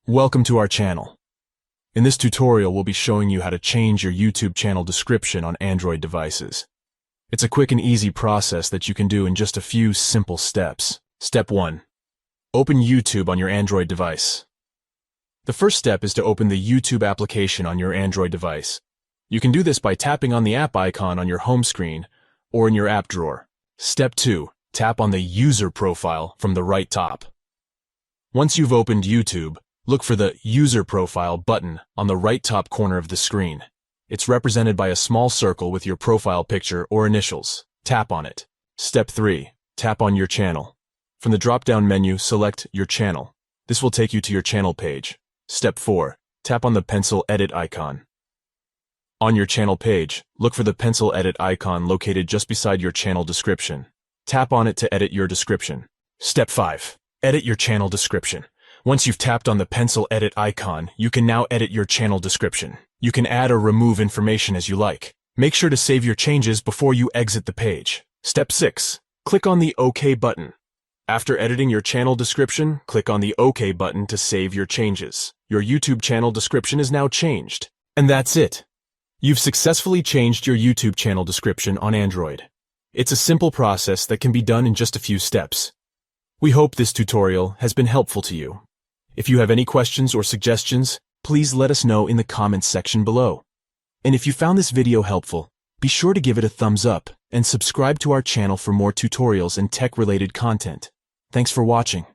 Welcome to our channel. In this tutorial, we'll be showing you how to change your YouTube channel description on Android devices. It's a quick and easy process that you can do in just a few simple steps. Step 1. Open YouTube on your Android device. The first step is to open the YouTube application on your Android device. You can do this by tapping on the app icon on your home screen or in your app drawer. Step 2. Tap on the user profile from the right top. Once you've opened YouTube, look for the User Profile button on the right top corner of the screen. It's represented by a small circle with your profile picture or initials. Tap on it. Step 3. Tap on your channel. From the drop-down menu, select your channel. This will take you to your channel page. Step 4. Tap on the pencil edit icon. On your channel page, look for the pencil edit icon located just beside your channel description. Tap on it to edit your description. Step 5. Edit your channel description. Once you've tapped on the pencil edit icon, you can now edit your channel description. You can add or remove information as you like. Make sure to save your changes before you exit the page. Step 6. Click on the OK button. After editing your channel description, click on the OK button to save your changes. Your YouTube channel description is now changed. And that's it. You've successfully changed your YouTube channel description on Android. It's a simple process that can be done in just a few steps. We hope this tutorial has been helpful to you. If you have any questions or suggestions, please let us know in the comments section below. And if you found this video helpful, be sure to give it a thumbs up and subscribe to our channel for more tutorials and tech-related content. Thanks for watching.